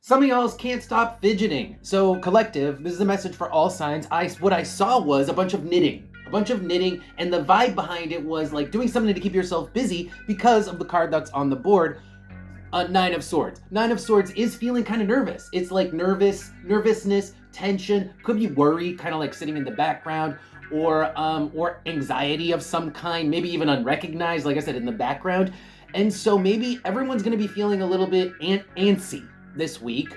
Some of y'all can't stop fidgeting. So collective, this is a message for all signs. What I saw was a bunch of knitting, and the vibe behind it was like doing something to keep yourself busy because of the card that's on the board. Nine of Swords. Nine of Swords is feeling kind of nervous. It's like nervousness, tension, could be worry, kind of like sitting in the background, or anxiety of some kind, maybe even unrecognized, like I said, in the background. And so maybe everyone's going to be feeling a little bit antsy this week.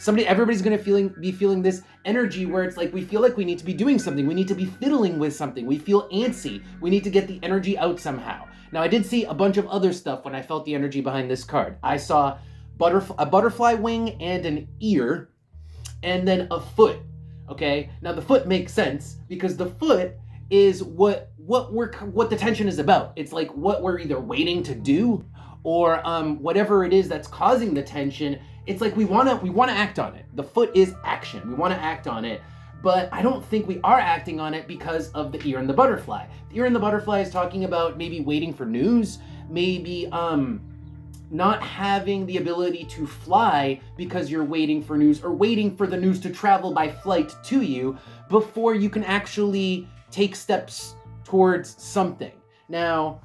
Everybody's going to be feeling this energy where it's like we feel like we need to be doing something. We need to be fiddling with something. We feel antsy. We need to get the energy out somehow. Now, I did see a bunch of other stuff when I felt the energy behind this card. I saw a butterfly wing and an ear, and then a foot. Okay, now the foot makes sense because the foot is what the tension is about. It's like what we're either waiting to do, or whatever it is that's causing the tension. It's like we want to act on it. The foot is action. We want to act on it, but I don't think we are acting on it because of the ear and the butterfly. The ear and the butterfly is talking about maybe waiting for news, maybe not having the ability to fly because you're waiting for news, or waiting for the news to travel by flight to you before you can actually take steps towards something. Now,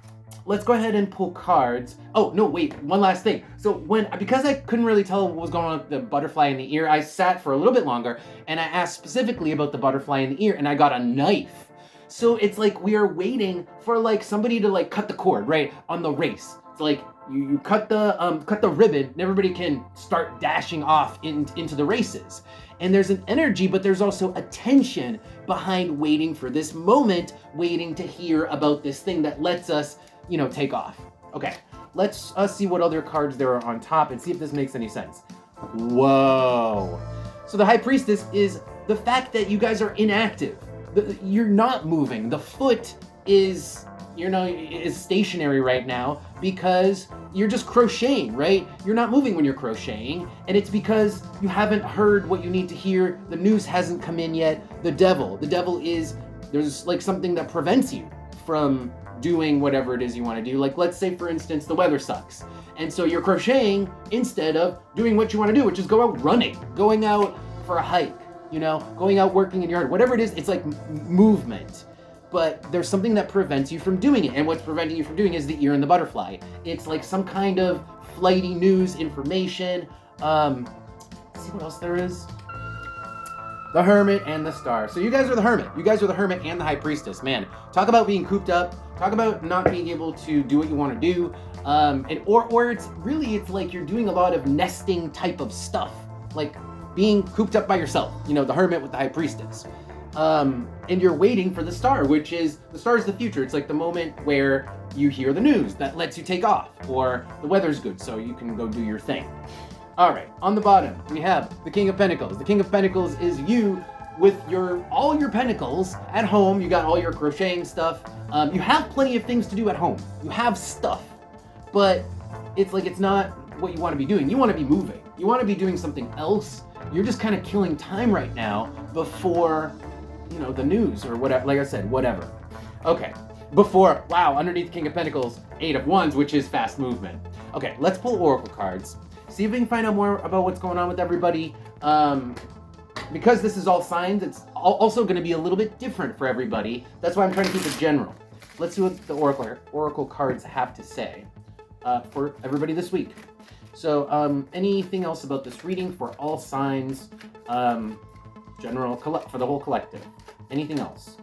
let's go ahead and pull cards. Oh, no, wait, one last thing. So because I couldn't really tell what was going on with the butterfly in the ear, I sat for a little bit longer and I asked specifically about the butterfly in the ear, and I got a knife. So it's like we are waiting for like somebody to like cut the cord, right, on the race. It's like you cut the ribbon and everybody can start dashing off into the races. And there's an energy, but there's also a tension behind waiting for this moment, waiting to hear about this thing that lets us, take off. Okay, let's see what other cards there are on top and see if this makes any sense. Whoa. So the High Priestess is the fact that you guys are inactive. You're not moving. The foot is stationary right now because you're just crocheting, right? You're not moving when you're crocheting, and it's because you haven't heard what you need to hear. The news hasn't come in yet. The devil is, there's like something that prevents you from doing whatever it is you want to do. Like, let's say, for instance, the weather sucks. And so you're crocheting instead of doing what you want to do, which is go out running, going out for a hike, going out working in your yard, whatever it is. It's like movement. But there's something that prevents you from doing it. And what's preventing you from doing it is the ear and the butterfly. It's like some kind of flighty news information. Let's see what else there is. The Hermit and the Star. So you guys are the Hermit. You guys are the Hermit and the High Priestess. Man, talk about being cooped up. Talk about not being able to do what you want to do. Or it's like you're doing a lot of nesting type of stuff. Like being cooped up by yourself. The Hermit with the High Priestess. And you're waiting for the Star, which is, the Star is the future. It's like the moment where you hear the news that lets you take off, or the weather's good so you can go do your thing. All right, on the bottom, we have the King of Pentacles. The King of Pentacles is you with all your pentacles at home. You got all your crocheting stuff. You have plenty of things to do at home. You have stuff, but it's like, it's not what you want to be doing. You want to be moving. You want to be doing something else. You're just kind of killing time right now before the news or whatever. Like I said, whatever. Okay. Underneath King of Pentacles, 8 of Wands, which is fast movement. Okay, let's pull Oracle cards. See if we can find out more about what's going on with everybody. Because this is all signs, it's also going to be a little bit different for everybody. That's why I'm trying to keep it general. Let's see what the Oracle cards have to say for everybody this week. So, anything else about this reading for all signs, general, for the whole collective? Anything else?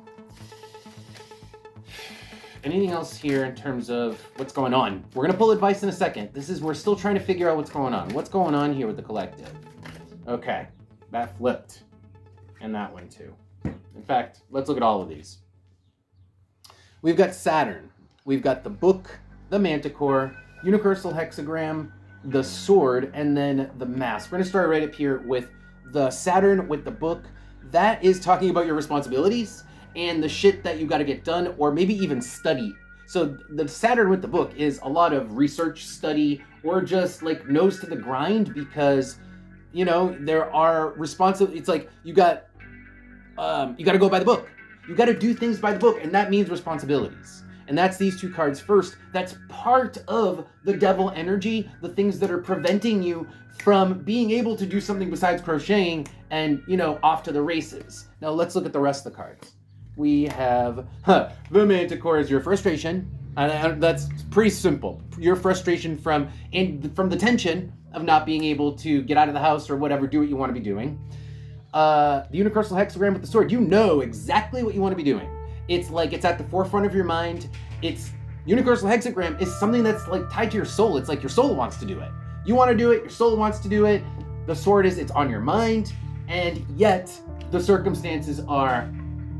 Anything else here in terms of what's going on? We're going to pull advice in a second. We're still trying to figure out what's going on. What's going on here with the collective? Okay, that flipped. And that one too. In fact, let's look at all of these. We've got Saturn. We've got the Book, the Manticore, Universal Hexagram, the Sword, and then the Mask. We're going to start right up here with the Saturn with the Book. That is talking about your responsibilities and the shit that you got to get done, or maybe even study. So the Saturn with the Book is a lot of research, study, or just like nose to the grind, because there are it's like you got to go by the book. You got to do things by the book, and that means responsibilities. And that's these two cards first. That's part of the devil energy, the things that are preventing you from being able to do something besides crocheting and, off to the races. Now let's look at the rest of the cards. We have the Manticore is your frustration. That's pretty simple. Your frustration from the tension of not being able to get out of the house or whatever, do what you want to be doing. The Universal Hexagram with the sword. You know exactly what you want to be doing. It's like it's at the forefront of your mind. Universal Hexagram is something that's like tied to your soul. It's like your soul wants to do it. You want to do it. Your soul wants to do it. The sword it's on your mind, and yet the circumstances are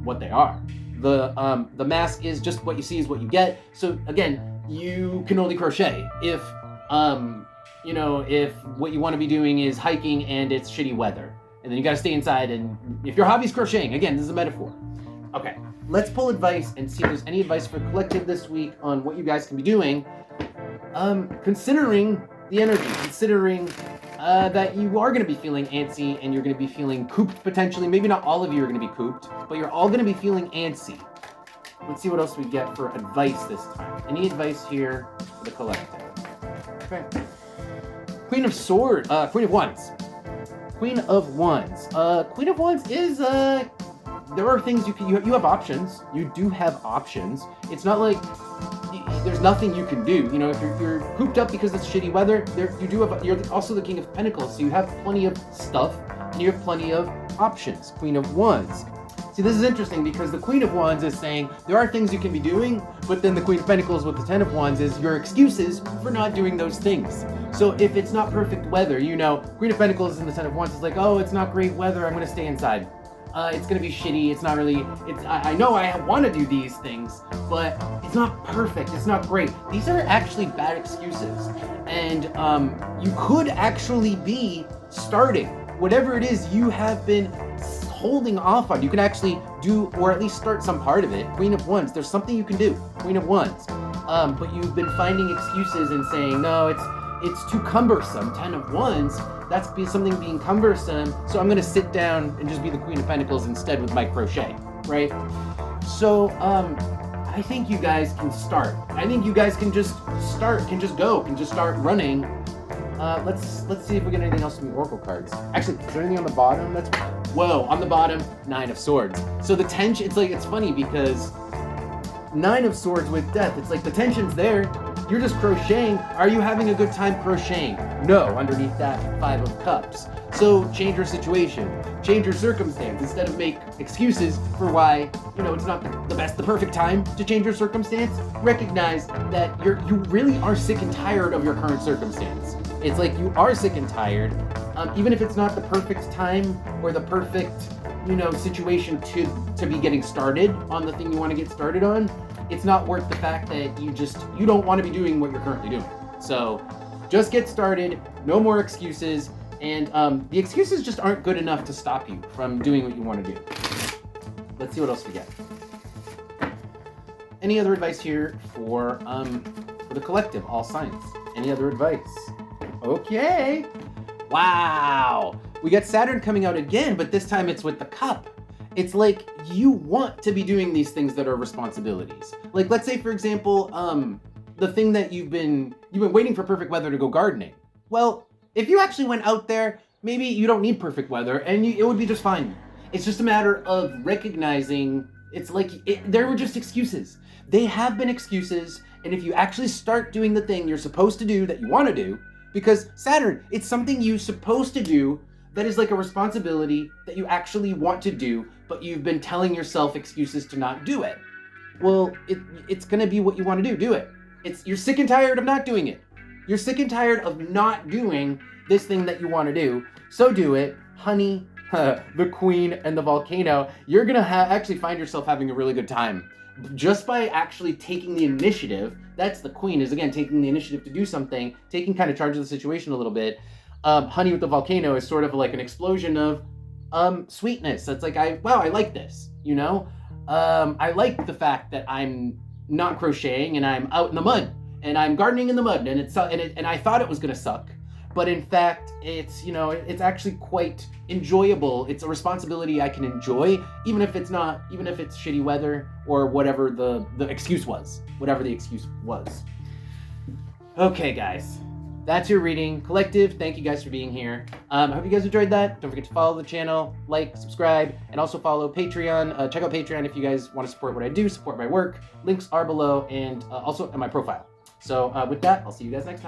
what they are. The mask is just what you see is what you get. So again, you can only crochet if what you want to be doing is hiking and it's shitty weather. And then you got to stay inside, and if your hobby's crocheting, again, this is a metaphor. Okay, let's pull advice and see if there's any advice for collective this week on what you guys can be doing. Considering the energy, considering that you are going to be feeling antsy and you're going to be feeling cooped potentially. Maybe not all of you are going to be cooped, but you're all going to be feeling antsy. Let's see what else we get for advice this time. Any advice here for the collective? Okay. Queen of Wands. Queen of Wands. Queen of Wands is, there are things you have options. You do have options. It's not like there's nothing you can do. If you're cooped up because it's shitty weather, you're also the King of Pentacles, so you have plenty of stuff and you have plenty of options. Queen of Wands. See, this is interesting because the Queen of Wands is saying there are things you can be doing, but then the Queen of Pentacles with the Ten of Wands is your excuses for not doing those things. So if it's not perfect weather, Queen of Pentacles and the Ten of Wands is like, oh, it's not great weather, I'm going to stay inside. It's going to be shitty, it's not really, I know I want to do these things, but it's not perfect, it's not great. These are actually bad excuses. And you could actually be starting whatever it is you have been holding off on. You can actually do, or at least start some part of it. Queen of Wands, there's something you can do. Queen of Wands. But you've been finding excuses and saying, no, it's too cumbersome. Ten of Wands, that's something being cumbersome, so I'm gonna sit down and just be the Queen of Pentacles instead with my crochet, right? So, I think you guys can start. I think you guys can just start, can just start running. Let's see if we get anything else from the Oracle cards. Actually, is there anything on the bottom? On the bottom, Nine of Swords. So the tension, it's funny because Nine of Swords with Death, it's like the tension's there. You're just crocheting. Are you having a good time crocheting? No, underneath that Five of Cups. So change your situation, change your circumstance. Instead of make excuses for why, it's not the perfect time to change your circumstance, recognize that you really are sick and tired of your current circumstance. It's like you are sick and tired, even if it's not the perfect time or the perfect, situation to be getting started on the thing you want to get started on. It's not worth the fact that you don't want to be doing what you're currently doing. So just get started, no more excuses, and the excuses just aren't good enough to stop you from doing what you want to do. Let's see what else we get. Any other advice here for the collective, all signs? Any other advice? Okay. Wow. We got Saturn coming out again, but this time it's with the cup. It's like you want to be doing these things that are responsibilities. Like, let's say, for example, the thing that you've been waiting for perfect weather to go gardening. Well, if you actually went out there, maybe you don't need perfect weather and it would be just fine. It's just a matter of recognizing there were just excuses. They have been excuses, and if you actually start doing the thing you're supposed to do that you want to do, because Saturn, it's something you're supposed to do that is like a responsibility that you actually want to do, but you've been telling yourself excuses to not do it. Well, it's going to be what you want to do it. You're sick and tired of not doing it. You're sick and tired of not doing this thing that you want to do, so do it. Honey, the Queen and the Volcano, you're going to actually find yourself having a really good time. Just by actually taking the initiative, that's the Queen, is again taking the initiative to do something, taking kind of charge of the situation a little bit. Honey with the Volcano is sort of like an explosion of sweetness. That's like, I like this, I like the fact that I'm not crocheting and I'm out in the mud and I'm gardening in the mud and I thought it was gonna suck, but in fact, it's, you know, it's actually quite enjoyable. It's a responsibility I can enjoy, even if it's shitty weather or whatever the excuse was. Okay, guys. That's your reading. Collective, thank you guys for being here. I hope you guys enjoyed that. Don't forget to follow the channel, like, subscribe, and also follow Patreon. Check out Patreon if you guys want to support what I do, support my work. Links are below and also in my profile. So with that, I'll see you guys next time.